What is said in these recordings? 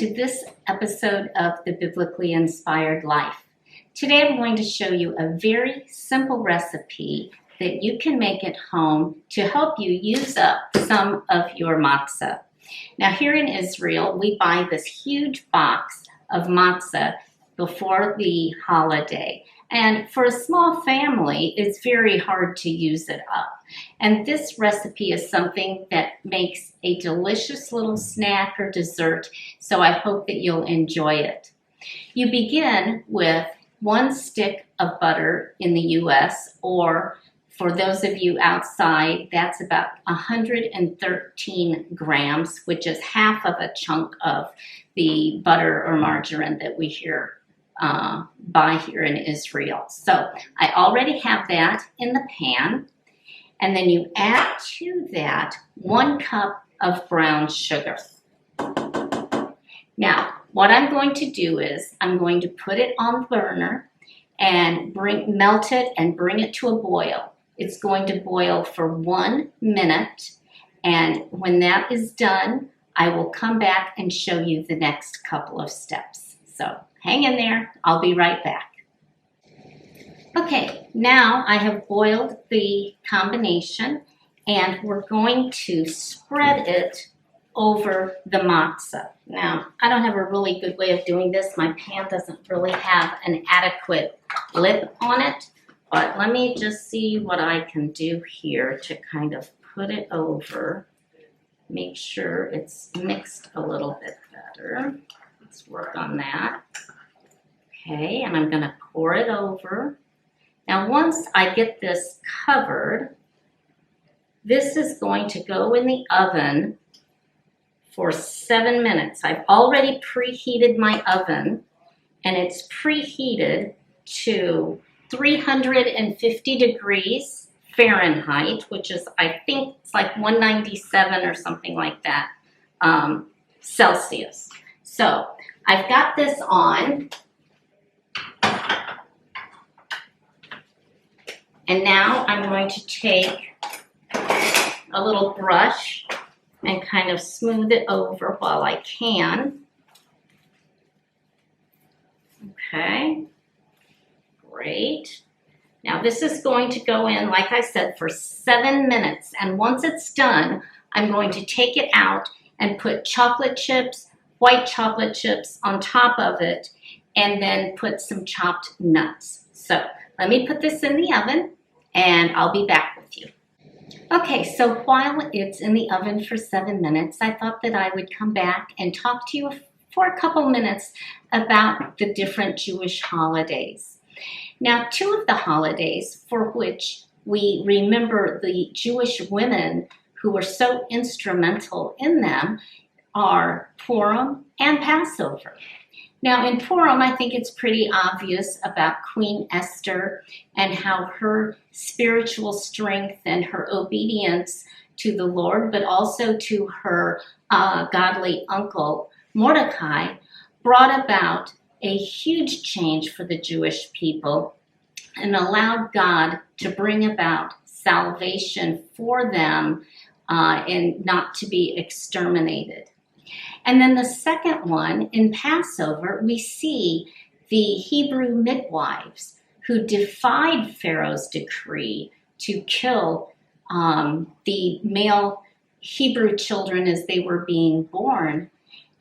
to this episode of The Biblically Inspired Life. Today I'm going to show you a very simple recipe that you can make at home to help you use up some of your matzah. Now here in Israel, we buy this huge box of matzah before the holiday. And for a small family, it's very hard to use it up. And this recipe is something that makes a delicious little snack or dessert, so I hope that you'll enjoy it. You begin with 1 stick of butter in the US, or for those of you outside, that's about 113 grams, which is half of a chunk of the butter or margarine that we buy here in Israel. So I already have that in the pan. And then you add to that 1 cup of brown sugar. Now, what I'm going to do is I'm going to put it on the burner and melt it and bring it to a boil. It's going to boil for 1 minute. And when that is done, I will come back and show you the next couple of steps. So hang in there. I'll be right back. Okay, now I have boiled the combination and we're going to spread it over the matzah. Now, I don't have a really good way of doing this. My pan doesn't really have an adequate lip on it, but let me just see what I can do here to kind of put it over. Make sure it's mixed a little bit better. Let's work on that. Okay, and I'm going to pour it over. Now, once I get this covered, this is going to go in the oven for 7 minutes. I've already preheated my oven, and it's preheated to 350 degrees Fahrenheit, which is, I think, it's like 197 or something like that, Celsius. So I've got this on. And now I'm going to take a little brush and kind of smooth it over while I can. Okay, great. Now this is going to go in, like I said, for 7 minutes. And once it's done, I'm going to take it out and put chocolate chips, white chocolate chips on top of it, and then put some chopped nuts. So let me put this in the oven and I'll be back with you. Okay, so while it's in the oven for 7 minutes, I thought that I would come back and talk to you for a couple minutes about the different Jewish holidays. Now, 2 of the holidays for which we remember the Jewish women who were so instrumental in them are Purim and Passover. Now in Purim, I think it's pretty obvious about Queen Esther and how her spiritual strength and her obedience to the Lord, but also to her godly uncle Mordecai, brought about a huge change for the Jewish people and allowed God to bring about salvation for them and not to be exterminated. And then the second one, in Passover, we see the Hebrew midwives who defied Pharaoh's decree to kill the male Hebrew children as they were being born,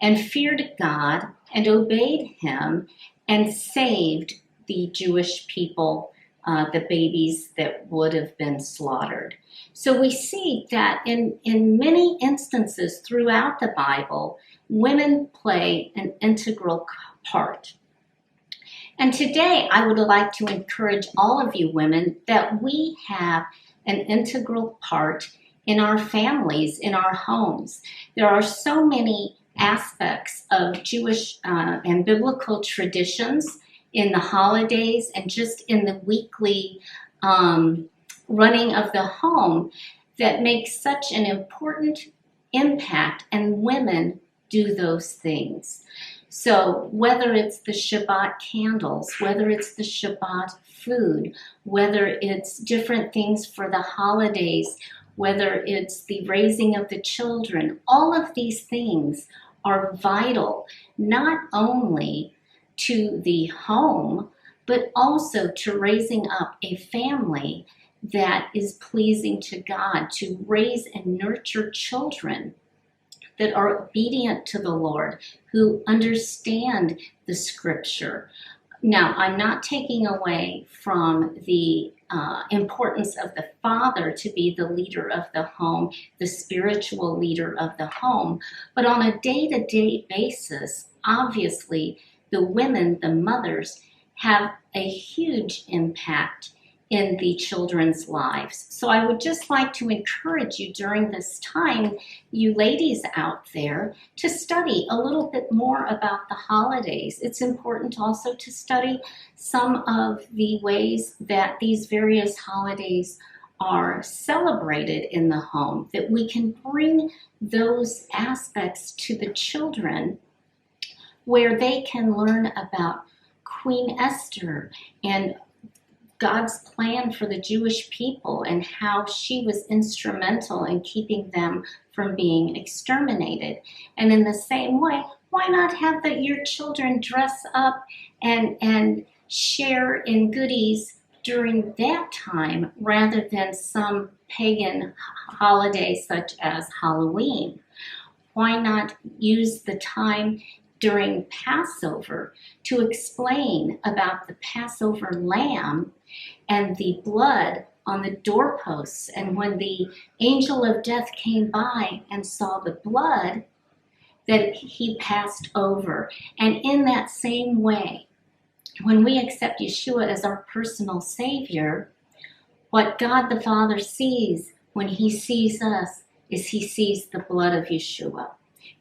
and feared God and obeyed him and saved the Jewish people, the babies that would have been slaughtered. So we see that in many instances throughout the Bible, women play an integral part. And today I would like to encourage all of you women that we have an integral part in our families, in our homes. There are so many aspects of Jewish and biblical traditions in the holidays and just in the weekly running of the home that make such an important impact, and women do those things. So whether it's the Shabbat candles, whether it's the Shabbat food, whether it's different things for the holidays, whether it's the raising of the children, all of these things are vital, not only to the home, but also to raising up a family that is pleasing to God, to raise and nurture children that are obedient to the Lord, who understand the scripture. Now, I'm not taking away from the importance of the father to be the leader of the home, the spiritual leader of the home, but on a day-to-day basis, obviously, the women, the mothers, have a huge impact in the children's lives. So I would just like to encourage you during this time, you ladies out there, to study a little bit more about the holidays. It's important also to study some of the ways that these various holidays are celebrated in the home, that we can bring those aspects to the children where they can learn about Queen Esther and God's plan for the Jewish people and how she was instrumental in keeping them from being exterminated. And in the same way, why not have your children dress up and share in goodies during that time rather than some pagan holiday such as Halloween? Why not use the time during Passover to explain about the Passover lamb and the blood on the doorposts? And when the angel of death came by and saw the blood, that he passed over. And in that same way, when we accept Yeshua as our personal Savior, what God the Father sees when he sees us is he sees the blood of Yeshua.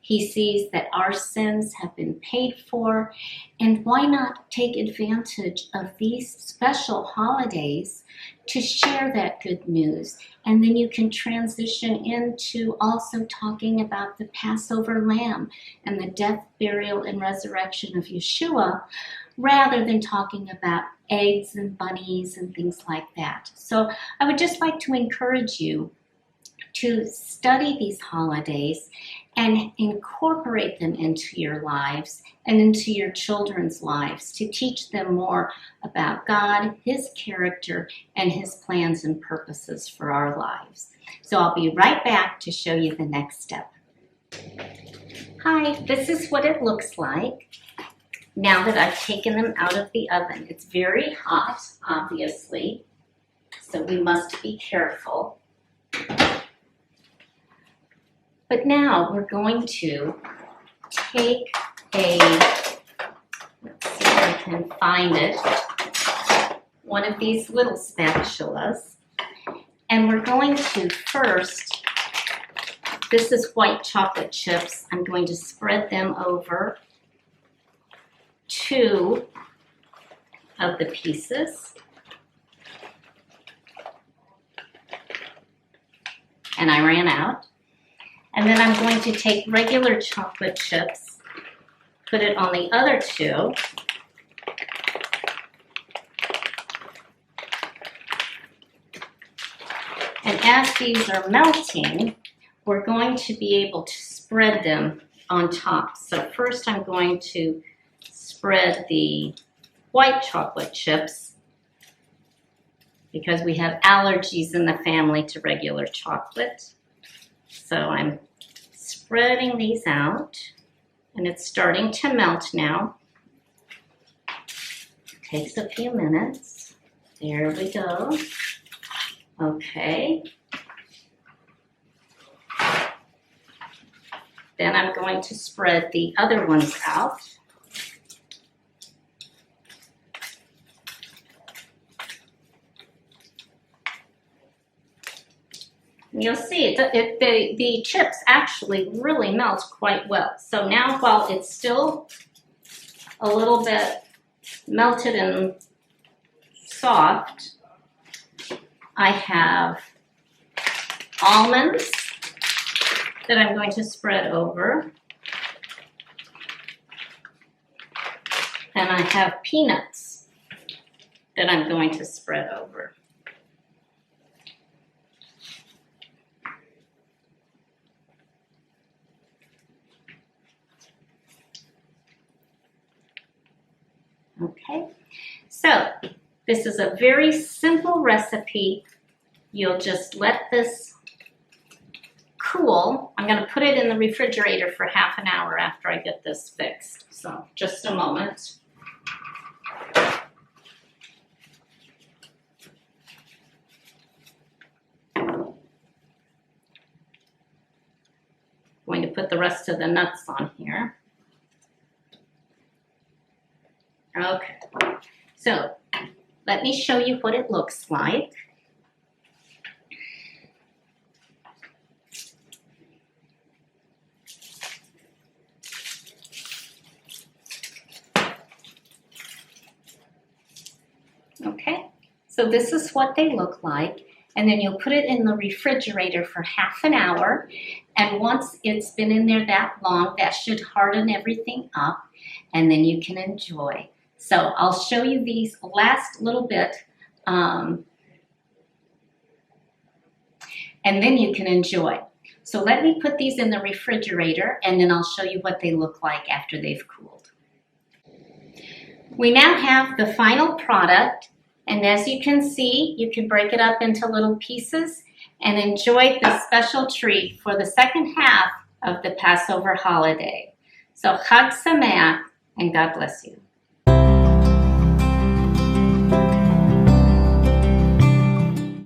He sees that our sins have been paid for, and why not take advantage of these special holidays to share that good news? And then you can transition into also talking about the Passover lamb and the death, burial, and resurrection of Yeshua, rather than talking about eggs and bunnies and things like that. So I would just like to encourage you to study these holidays and incorporate them into your lives and into your children's lives to teach them more about God, his character, and his plans and purposes for our lives. So I'll be right back to show you the next step. Hi, this is what it looks like now that I've taken them out of the oven. It's very hot, obviously, so we must be careful. But now we're going to take let's see if I can find it, one of these little spatulas, and we're going to first, this is white chocolate chips, I'm going to spread them over 2 of the pieces. And I ran out. And then I'm going to take regular chocolate chips, put it on the other 2. And as these are melting, we're going to be able to spread them on top. So first I'm going to spread the white chocolate chips because we have allergies in the family to regular chocolate. So I'm spreading these out, and it's starting to melt now. It takes a few minutes. There we go. Okay. Then I'm going to spread the other ones out. You'll see the chips actually really melt quite well. So now while it's still a little bit melted and soft, I have almonds that I'm going to spread over. And I have peanuts that I'm going to spread over. Okay, so this is a very simple recipe. You'll just let this cool. I'm going to put it in the refrigerator for half an hour after I get this fixed. So just a moment. Going to put the rest of the nuts on here. Okay, so let me show you what it looks like. Okay, so this is what they look like, and then you'll put it in the refrigerator for half an hour, and once it's been in there that long, that should harden everything up, and then you can enjoy. So I'll show you these last little bit, and then you can enjoy. So let me put these in the refrigerator, and then I'll show you what they look like after they've cooled. We now have the final product, and as you can see, you can break it up into little pieces and enjoy this special treat for the second half of the Passover holiday. So Chag Sameach, and God bless you.